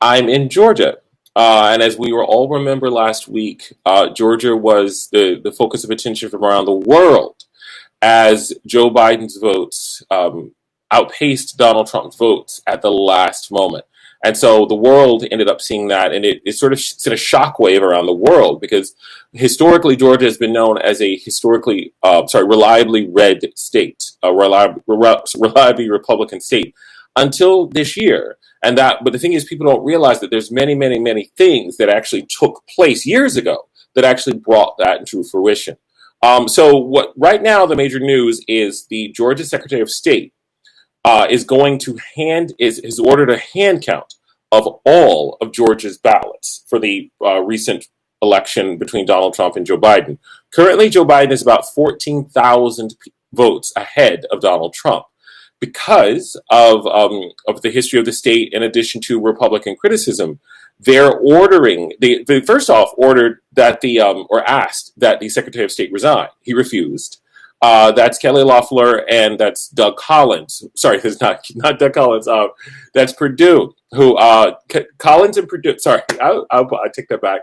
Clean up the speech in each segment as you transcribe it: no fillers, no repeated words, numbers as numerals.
I'm in Georgia. And as we were all remember last week, Georgia was the focus of attention from around the world as Joe Biden's votes outpaced Donald Trump's votes at the last moment. And so the world ended up seeing that, and it sort of sent a shockwave around the world because historically Georgia has been known as a reliably red state, a reliably Republican state until this year. But the thing is, people don't realize that there's many, many, many things that actually took place years ago that actually brought that into fruition. So what right now the major news is the Georgia Secretary of State is ordered a hand count of all of Georgia's ballots for the recent election between Donald Trump and Joe Biden. Currently, Joe Biden is about 14,000 votes ahead of Donald Trump because of the history of the state. In addition to Republican criticism, they first off ordered that or asked that the Secretary of State resign. He refused. That's Kelly Loeffler and that's Doug Collins. Sorry, it's not Doug Collins. That's Perdue. Collins and Perdue. Sorry, I take that back.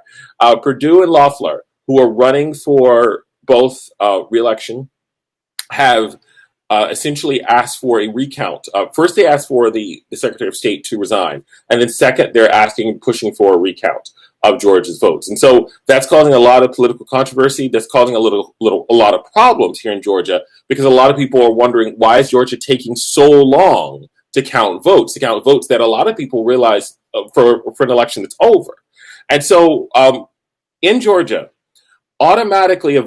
Perdue and Loeffler, who are running for both reelection, have essentially asked for a recount. First, they asked for the Secretary of State to resign, and then second, they're pushing for a recount of Georgia's votes. And so that's causing a lot of political controversy. That's causing a lot of problems here in Georgia because a lot of people are wondering, why is Georgia taking so long to count votes that a lot of people realize for an election that's over. And so in Georgia, automatically a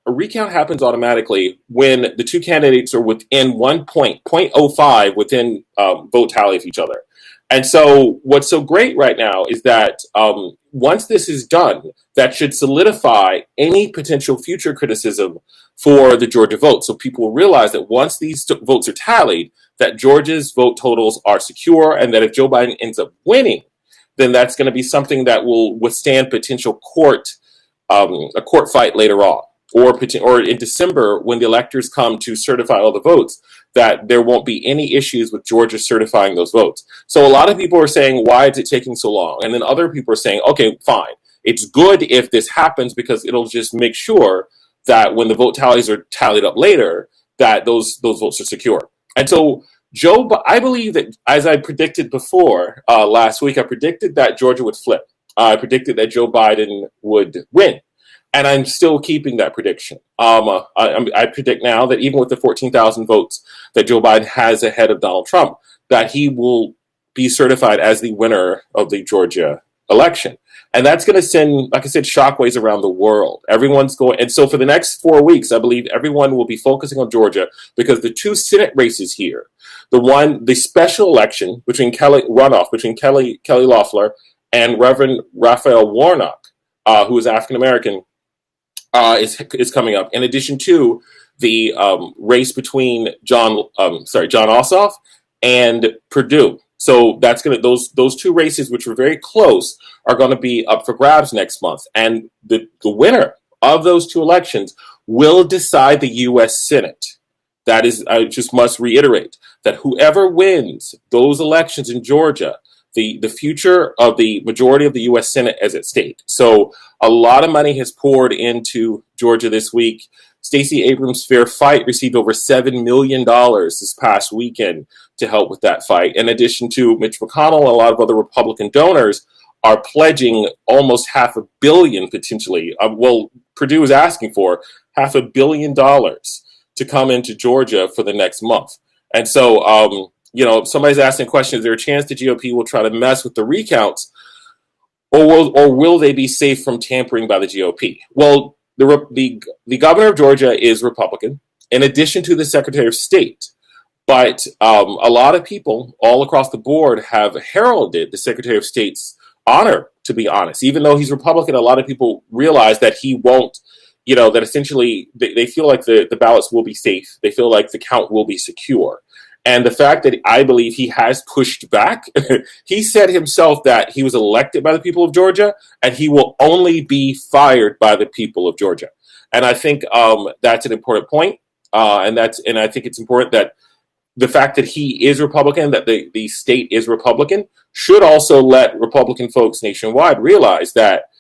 recount happens automatically when the two candidates are within 0.05 within vote tally of each other. And so what's so great right now is that once this is done, that should solidify any potential future criticism for the Georgia vote. So people will realize that once these votes are tallied, that Georgia's vote totals are secure, and that if Joe Biden ends up winning, then that's going to be something that will withstand potential a court fight later on, or in December when the electors come to certify all the votes, that there won't be any issues with Georgia certifying those votes. So a lot of people are saying, why is it taking so long? And then other people are saying, okay, fine. It's good if this happens because it'll just make sure that when the vote tallies are tallied up later, that those votes are secure. And so I believe that, as I predicted before last week, I predicted that Georgia would flip. I predicted that Joe Biden would win. And I'm still keeping that prediction. I predict now that even with the 14,000 votes that Joe Biden has ahead of Donald Trump, that he will be certified as the winner of the Georgia election. And that's going to send, like I said, shockwaves around the world. Everyone's going. And so for the next 4 weeks, I believe everyone will be focusing on Georgia because the two Senate races here, the special election runoff between Kelly Loeffler and Reverend Raphael Warnock, who is African American, is coming up. In addition to the race between John Ossoff and Perdue. So that's those two races, which were very close, are going to be up for grabs next month. And the winner of those two elections will decide the U.S. Senate. That is, I just must reiterate that whoever wins those elections in Georgia, the future of the majority of the U.S. Senate is at stake. So a lot of money has poured into Georgia this week. Stacey Abrams' Fair Fight received over $7 million this past weekend to help with that fight. In addition to Mitch McConnell and a lot of other Republican donors are pledging almost $500 million potentially. Purdue is asking for $500 million to come into Georgia for the next month. And so, somebody's asking questions. Is there a chance the GOP will try to mess with the recounts, or will they be safe from tampering by the GOP? Well, the governor of Georgia is Republican, in addition to the Secretary of State. But a lot of people all across the board have heralded the Secretary of State's honor, to be honest. Even though he's Republican, a lot of people realize that he won't, that essentially they feel like the ballots will be safe. They feel like the count will be secure. And the fact that I believe he has pushed back, he said himself that he was elected by the people of Georgia and he will only be fired by the people of Georgia. And I think that's an important point. And I think it's important that the fact that he is Republican, that the state is Republican, should also let Republican folks nationwide realize that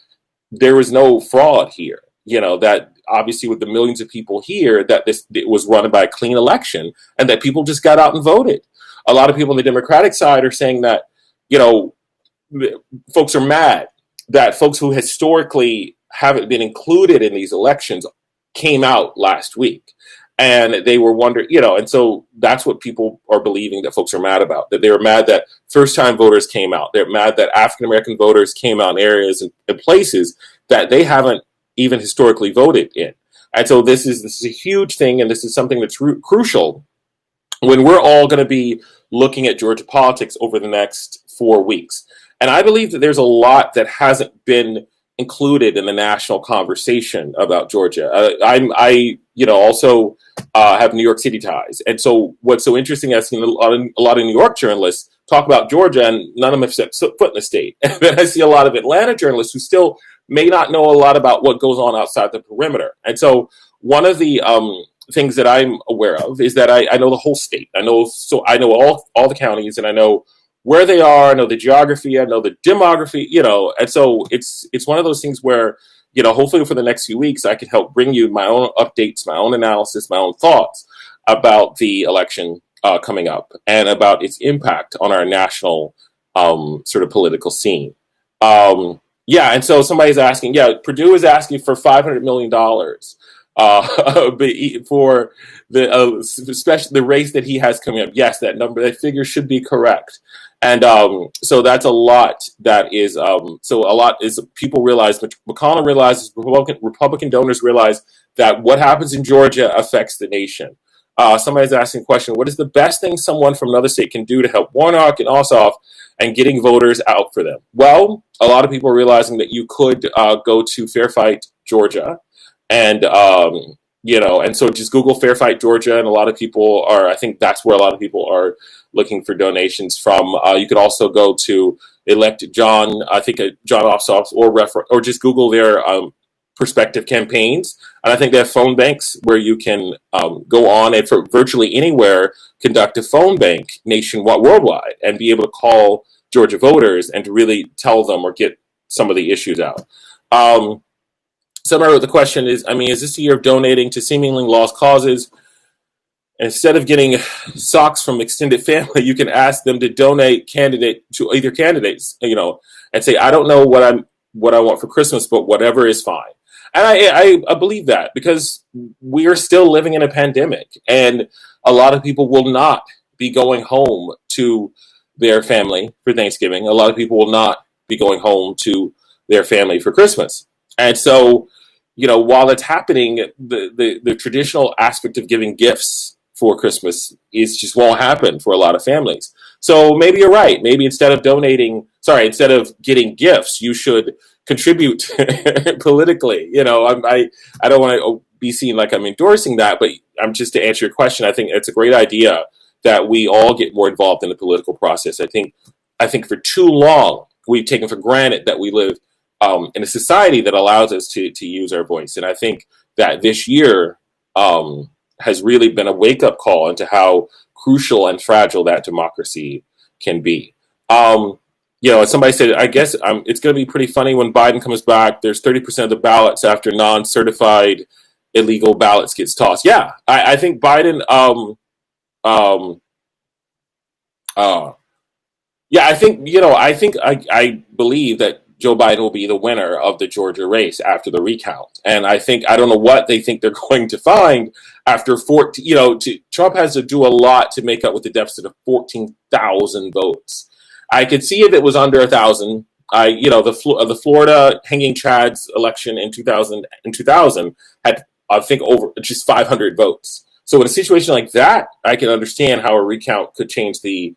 there was no fraud here. That obviously with the millions of people here, that it was run by a clean election, and that people just got out and voted. A lot of people on the Democratic side are saying that, you know, folks are mad that folks who historically haven't been included in these elections came out last week. And they were wondering, and so that's what people are believing that folks are mad about. That they were mad that first-time voters came out. They're mad that African-American voters came out in areas and places that they haven't even historically voted in. And so this is a huge thing, and this is something that's crucial when we're all going to be looking at Georgia politics over the next 4 weeks. And I believe that there's a lot that hasn't been included in the national conversation about Georgia. I also have New York City ties. And so what's so interesting, I've seen a lot of New York journalists talk about Georgia, and none of them have set foot in the state. And then I see a lot of Atlanta journalists who still may not know a lot about what goes on outside the perimeter. And so one of the things that I'm aware of is that I know the whole state. I know all the counties, and I know where they are. I know the geography. I know the demography. And so it's one of those things where, hopefully for the next few weeks, I can help bring you my own updates, my own analysis, my own thoughts about the election coming up and about its impact on our national sort of political scene. And so somebody's asking, Purdue is asking for $500 million for especially the race that he has coming up. Yes, that figure should be correct. And so that's a lot that is, people realize, McConnell realizes, Republican donors realize that what happens in Georgia affects the nation. Somebody's asking a question, what is the best thing someone from another state can do to help Warnock and Ossoff and getting voters out for them? Well, a lot of people are realizing that you could go to Fair Fight, Georgia, and and so just Google Fair Fight, Georgia, and I think that's where a lot of people are looking for donations from. You could also go to elect John Ossoff, or just Google their prospective campaigns. And I think they have phone banks where you can go on and for virtually anywhere conduct a phone bank nationwide, worldwide, and be able to call Georgia voters and to really tell them or get some of the issues out. Somewhere the question is this a year of donating to seemingly lost causes? Instead of getting socks from extended family, you can ask them to donate to either candidates, and say, I don't know what I want for Christmas, but whatever is fine. And I believe that, because we are still living in a pandemic, and a lot of people will not be going home to their family for Thanksgiving. A lot of people will not be going home to their family for Christmas. And so, while it's happening, the traditional aspect of giving gifts for Christmas just won't happen for a lot of families. So maybe you're right. Maybe instead of getting gifts, you should contribute politically. I don't want to be seen like I'm endorsing that, but just to answer your question, I think it's a great idea that we all get more involved in the political process. I think for too long we've taken for granted that we live in a society that allows us to use our voice. And I think that this year has really been a wake-up call into how crucial and fragile that democracy can be. As somebody said, I guess it's going to be pretty funny when Biden comes back. There's 30% of the ballots after non-certified illegal ballots gets tossed. Yeah, I think Biden. I believe that Joe Biden will be the winner of the Georgia race after the recount. And I don't know what they think they're going to find after 14, Trump has to do a lot to make up with the deficit of 14,000 votes. I could see if it was under 1,000. The Florida Hanging Chad's election in 2000 had, I think, over just 500 votes. So in a situation like that, I can understand how a recount could change the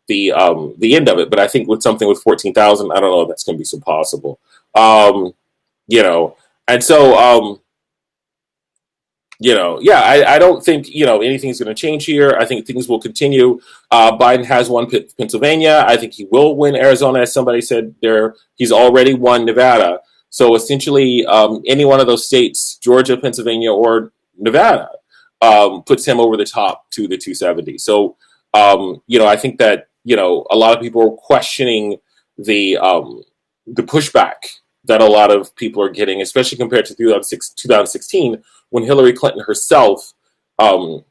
end of it. But I think with something with 14,000, I don't know if that's going to be so possible. And so, I don't think, anything's going to change here. I think things will continue. Biden has won Pennsylvania. I think he will win Arizona. As somebody said there, he's already won Nevada. So essentially, any one of those states, Georgia, Pennsylvania, or Nevada, puts him over the top to the 270. So I think that a lot of people are questioning the pushback that a lot of people are getting, especially compared to 2016, when Hillary Clinton herself, um,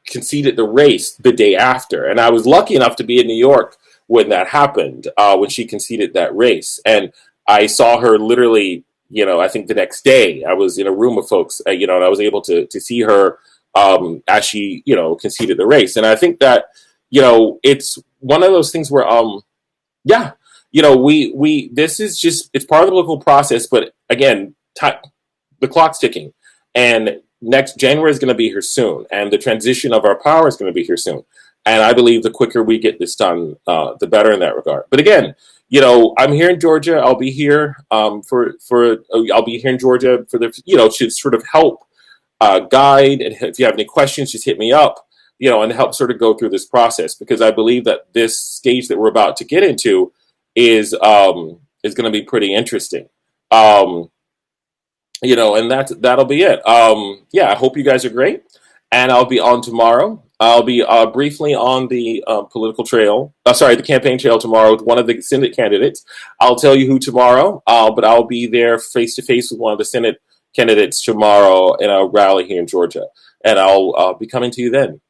conceded the race the day after. And I was lucky enough to be in New York when that happened, when she conceded that race. And I saw her literally, I think the next day. I was in a room of folks, and I was able to see her as she, conceded the race. And I think that, it's one of those things where, yeah, we this is just, it's part of the political process. But again, the clock's ticking, and next January is going to be here soon, and the transition of our power is going to be here soon. And I believe the quicker we get this done, the better in that regard. But again, I'm here in Georgia. I'll be here I'll be here in Georgia for the to sort of help guide, and if you have any questions, just hit me up. And help sort of go through this process, because I believe that this stage that we're about to get into is going to be pretty interesting. Um, and that'll be it. Yeah, I hope you guys are great, and I'll be on tomorrow. I'll be briefly on the political trail. Sorry, the campaign trail tomorrow with one of the Senate candidates. I'll tell you who tomorrow, but I'll be there face to face with one of the Senate candidates tomorrow in a rally here in Georgia, and I'll be coming to you then.